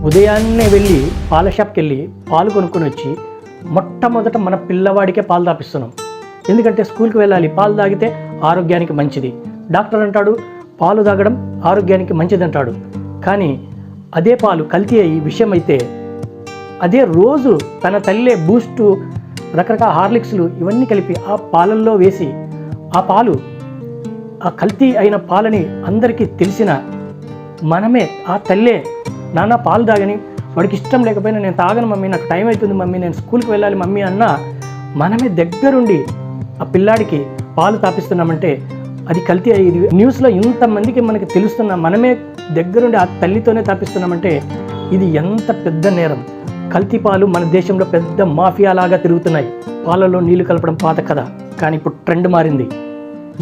ఉదయాన్నే వెళ్ళి పాల షాప్కి వెళ్ళి పాలు కొనుక్కొని వచ్చి మొట్టమొదట మన పిల్లవాడికే పాలు తాపిస్తున్నాం. ఎందుకంటే స్కూల్కి వెళ్ళాలి, పాలు తాగితే ఆరోగ్యానికి మంచిది. డాక్టర్ అంటాడు పాలు తాగడం ఆరోగ్యానికి మంచిది అంటాడు. కానీ అదే పాలు కల్తీ అయ్యి విషయం అయితే అదే రోజు తన తల్లే బూస్టు, రకరకాల హార్లిక్స్లు ఇవన్నీ కలిపి ఆ పాలల్లో వేసి ఆ పాలు, ఆ కల్తీ అయిన పాలని అందరికీ తెలిసిన మనమే ఆ తల్లే నాన్న పాలు తాగని, వాడికి ఇష్టం లేకపోయినా నేను తాగను మమ్మీ, నాకు టైం అవుతుంది మమ్మీ, నేను స్కూల్కి వెళ్ళాలి మమ్మీ అన్న మనమే దగ్గరుండి ఆ పిల్లాడికి పాలు తాపిస్తున్నామంటే అది కల్తీ అయ్యేది. న్యూస్లో ఇంతమందికి మనకి తెలుస్తున్నా మనమే దగ్గరుండి ఆ తల్లితోనే తాపిస్తున్నామంటే ఇది ఎంత పెద్ద నేరం. కల్తీ పాలు మన దేశంలో పెద్ద మాఫియా లాగా తిరుగుతున్నాయి. పాలలో నీళ్లు కలపడం పాత కథ, కానీ ఇప్పుడు ట్రెండ్ మారింది.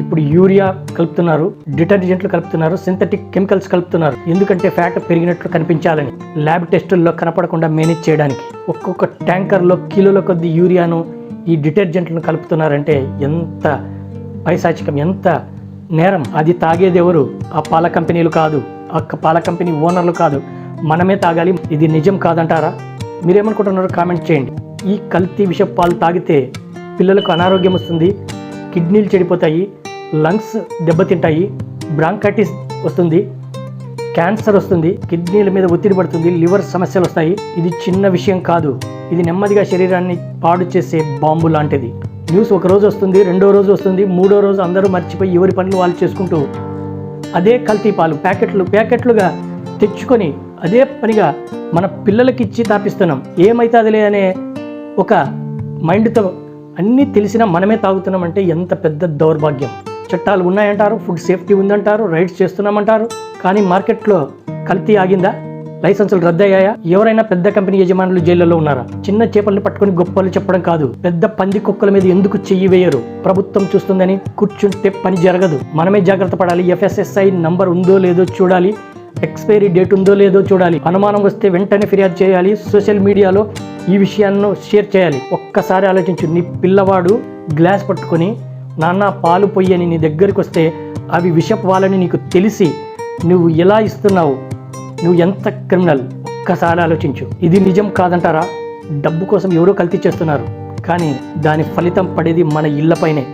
ఇప్పుడు యూరియా కలుపుతున్నారు, డిటర్జెంట్లు కలుపుతున్నారు, సింథటిక్ కెమికల్స్ కలుపుతున్నారు. ఎందుకంటే ఫ్యాట్ పెరిగినట్లు కనిపించాలని, ల్యాబ్ టెస్టుల్లో కనపడకుండా మేనేజ్ చేయడానికి. ఒక్కొక్క ట్యాంకర్లో కిలోల కొద్ది యూరియాను ఈ డిటర్జెంట్లను కలుపుతున్నారంటే ఎంత పైశాచికం, ఎంత నేరం. అది తాగేది ఎవరు? ఆ పాల కంపెనీలు కాదు, ఆ పాల కంపెనీ ఓనర్లు కాదు, మనమే తాగాలి. ఇది నిజం కాదంటారా? మీరేమనుకుంటున్నారో కామెంట్ చేయండి. ఈ కల్తీ విష పాలు తాగితే పిల్లలకు అనారోగ్యం వస్తుంది, కిడ్నీలు చెడిపోతాయి, లంగ్స్ దెబ్బతింటాయి, బ్రాంకైటిస్ వస్తుంది, క్యాన్సర్ వస్తుంది, కిడ్నీల మీద ఒత్తిడి పడుతుంది, లివర్ సమస్యలు వస్తాయి. ఇది చిన్న విషయం కాదు, ఇది నెమ్మదిగా శరీరాన్ని పాడు చేసే బాంబు లాంటిది. న్యూస్ ఒక రోజు వస్తుంది, రెండో రోజు వస్తుంది, మూడో రోజు అందరూ మర్చిపోయి ఎవరి పనులు వాళ్ళు చేసుకుంటూ అదే కల్తీ పాలు ప్యాకెట్లుగా తెచ్చుకొని అదే పనిగా మన పిల్లలకి ఇచ్చి తాపిస్తున్నాం. ఏమైతుందిలే అనే ఒక మైండ్తో అన్నీ తెలిసినా మనమే తాగుతున్నామంటే ఎంత పెద్ద దౌర్భాగ్యం. చట్టాలు ఉన్నాయంటారు, ఫుడ్ సేఫ్టీ ఉందంటారు, రైడ్స్ చేస్తున్నామంటారు, కానీ మార్కెట్లో కల్తీ ఆగిందా? లైసెన్సులు రద్దయ్యాయా? ఎవరైనా పెద్ద కంపెనీ యజమానులు జైళ్లలో ఉన్నారా? చిన్న చేపల్ని పట్టుకొని గొప్పలు చెప్పడం కాదు, పెద్ద పంది కుక్కల మీద ఎందుకు చెయ్యి వేయరు? ప్రభుత్వం చూస్తుందని కూర్చుంటే పని జరగదు. మనమే జాగ్రత్త పడాలి. FSSAI నంబర్ ఉందో లేదో చూడాలి, ఎక్స్పైరీ డేట్ ఉందో లేదో చూడాలి. అనుమానం వస్తే వెంటనే ఫిర్యాదు చేయాలి. సోషల్ మీడియాలో ఈ విషయాన్ని షేర్ చేయాలి. ఒక్కసారి ఆలోచించు, నీ పిల్లవాడు గ్లాస్ పట్టుకొని నాన్న పాలు పొయ్యని నీ దగ్గరికి వస్తే అవి విషపు వాళ్ళని నీకు తెలిసి నువ్వు ఎలా ఇస్తున్నావు? నువ్వు ఎంత క్రిమినల్? ఒక్కసారి ఆలోచించు. ఇది నిజం కాదంటారా? డబ్బు కోసం ఎవరో కల్తీ చేస్తున్నారు, కానీ దాని ఫలితం పడేది మన ఇళ్లపైనే,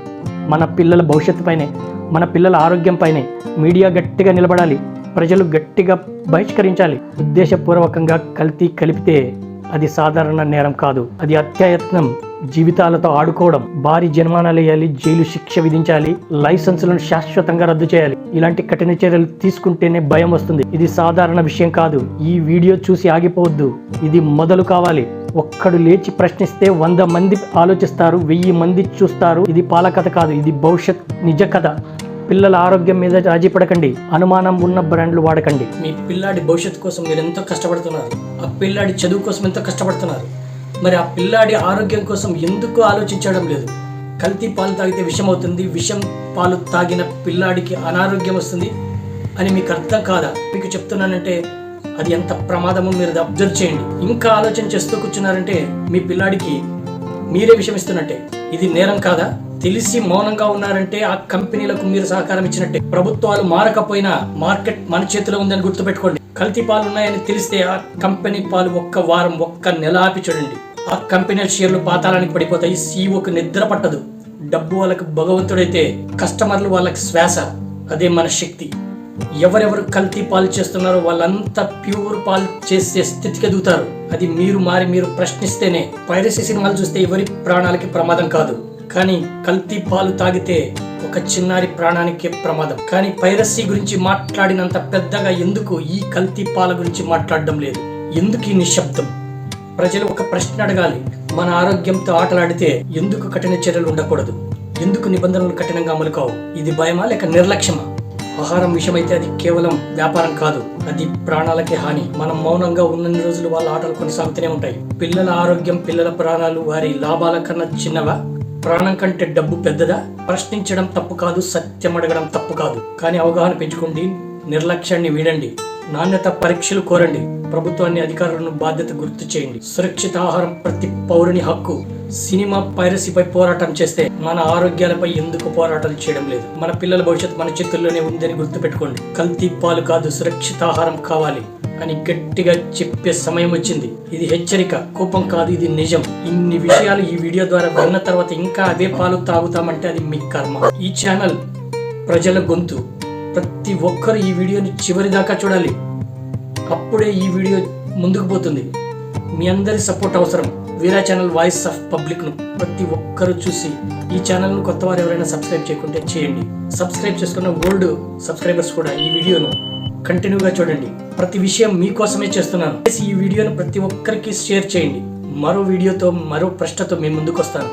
మన పిల్లల భవిష్యత్తు పైనే, మన పిల్లల ఆరోగ్యం పైనే. మీడియా గట్టిగా నిలబడాలి, ప్రజలు గట్టిగా బహిష్కరించాలి. ఉద్దేశపూర్వకంగా కల్తీ కలిపితే అది సాధారణ నేరం కాదు, అది అత్యాయత్నం, జీవితాలతో ఆడుకోవడం. భారీ జరిమానాలు వేయాలి, జైలు శిక్ష విధించాలి, లైసెన్సులను శాశ్వతంగా రద్దు చేయాలి. ఇలాంటి కఠిన చర్యలు తీసుకుంటేనే భయం వస్తుంది. ఇది సాధారణ విషయం కాదు. ఈ వీడియో చూసి ఆగిపోవద్దు, ఇది మొదలు కావాలి. ఒక్కడు లేచి ప్రశ్నిస్తే 100 మంది ఆలోచిస్తారు, 1000 మంది చూస్తారు. ఇది పాల కథ కాదు, ఇది భవిష్యత్ నిజ కథ. పిల్లల ఆరోగ్యం మీద రాజీ పడకండి, అనుమానం ఉన్న బ్రాండ్లు వాడకండి. మీ పిల్లాడి భవిష్యత్తు కోసం మీరు ఎంతో కష్టపడుతున్నారు, ఆ పిల్లాడి చదువు కోసం ఎంతో కష్టపడుతున్నారు. మరి ఆ పిల్లాడి ఆరోగ్యం కోసం ఎందుకు ఆలోచించడం లేదు? కల్తీ పాలు తాగితే విషం అవుతుంది, విషం పాలు తాగిన పిల్లాడికి అనారోగ్యం వస్తుంది అని మీకు అర్థం కాదా? మీకు చెప్తున్నానంటే అది ఎంత ప్రమాదమో మీరు అబ్జర్వ్ చేయండి. ఇంకా ఆలోచన చేస్తూ కూర్చున్నారంటే మీ పిల్లాడికి మీరే విషం ఇస్తున్నట్టే. ఇది నేరం కాదా? తెలిసి మౌనంగా ఉన్నారంటే ఆ కంపెనీలకు మీరు సహకారం ఇచ్చినట్టే. ప్రభుత్వాలు మారకపోయినా మార్కెట్ మన చేతిలో ఉందని గుర్తుపెట్టుకోండి. కల్తీ పాలు ఉన్నాయని తెలిస్తే ఆ కంపెనీ పాలు ఒక్క వారం, ఒక్క నెల ఆపి చూడండి, ఆ కంపెనీ షేర్లు పాతాళానికి పడిపోతాయి. సీఈఓకి నిద్ర పట్టదు. డబ్బు వాళ్ళకి భగవంతుడైతే కస్టమర్లు వాళ్ళకి శ్వాస. అదే మన శక్తి. ఎవరెవరు కల్తీ పాలు చేస్తున్నారో వాళ్ళంతా ప్యూర్ పాలు చేసే స్థితికి ఎదుగుతారు. అది మీరు మారి మీరు ప్రశ్నిస్తేనే. పైరసీ సినిమాలు చూస్తే ఎవరి ప్రాణాలకి ప్రమాదం కాదు, కానీ కల్తీ పాలు తాగితే ఒక చిన్నారి ప్రాణానికే ప్రమాదం. కానీ పైరసీ గురించి మాట్లాడినంత పెద్దగా ఎందుకు ఈ కల్తీ పాల గురించి మాట్లాడడం లేదు? ఎందుకు ఈ నిశ్శబ్దం? ప్రజలు ఒక ప్రశ్న అడగాలి. మన ఆరోగ్యంతో ఆటలాడితే ఎందుకు కఠిన చర్యలు ఉండకూడదు? ఎందుకు నిబంధనలు కఠినంగా అమలు కావు? ఇది భయమా లేక నిర్లక్ష్యమా? ఆహారం విషయమైతే అది కేవలం వ్యాపారం కాదు, అది ప్రాణాలకే హాని. మనం మౌనంగా ఉన్నన్ని రోజులు వాళ్ళ ఆటలు కొనసాగుతూనే ఉంటాయి. పిల్లల ఆరోగ్యం, పిల్లల ప్రాణాలు వారి లాభాల కన్నా చిన్నవా? ప్రాణం కంటే డబ్బు పెద్దదా? ప్రశ్నించడం తప్పు కాదు, సత్యం అడగడం తప్పు కాదు, కానీ అవగాహన పెంచుకోండి, నిర్లక్ష్యాన్ని వీడండి, నాణ్యత పరీక్షలు కోరండి, ప్రభుత్వాన్ని, అధికారులను బాధ్యత గుర్తు చేయండి. సురక్షిత ఆహారం ప్రతి పౌరుని హక్కు. సినిమా పైరసీపై పోరాటం చేస్తే మన ఆరోగ్యాలపై ఎందుకు పోరాటాలు చేయడం లేదు? మన పిల్లల భవిష్యత్తు మన చేతుల్లోనే ఉందని గుర్తుపెట్టుకోండి. కల్తీ పాలు కాదు, సురక్షిత ఆహారం కావాలి. అని గట్టిగా చెప్పే సమయం వచ్చింది. ఇది హెచ్చరిక, కోపం కాదు, ఇది నిజం. ఇన్ని విషయాలు ఈ వీడియో ద్వారా విన్న తర్వాత ఇంకా అదే పాలు తాగుతామంటే అది మీ కర్మ. ఈ ఛానల్ ప్రజల గొంతు. ప్రతి ఒక్కరు ఈ వీడియోని చివరి దాకా చూడాలి. అప్పుడే ఈ వీడియో ముందుకు పోతుంది. మీ అందరి సపోర్ట్ అవసరం. వీరా ఛానల్ వాయిస్ ఆఫ్ పబ్లిక్ ను ప్రతి ఒక్కరు చూసి ఈ ఛానల్ ను కొత్త వారు ఎవరైనా సబ్స్క్రైబ్ చేయకుంటే చేయండి. సబ్స్క్రైబ్ చేసుకున్న ఓల్డ్ సబ్స్క్రైబర్స్ కూడా ఈ వీడియోను కంటిన్యూగా చూడండి. ప్రతి విషయం మీకోసమే చేస్తున్నాను. ఈ వీడియోను ప్రతి ఒక్కరికి షేర్ చేయండి. మరో వీడియోతో మరో ప్రశ్నతో మేము ముందుకు వస్తాను.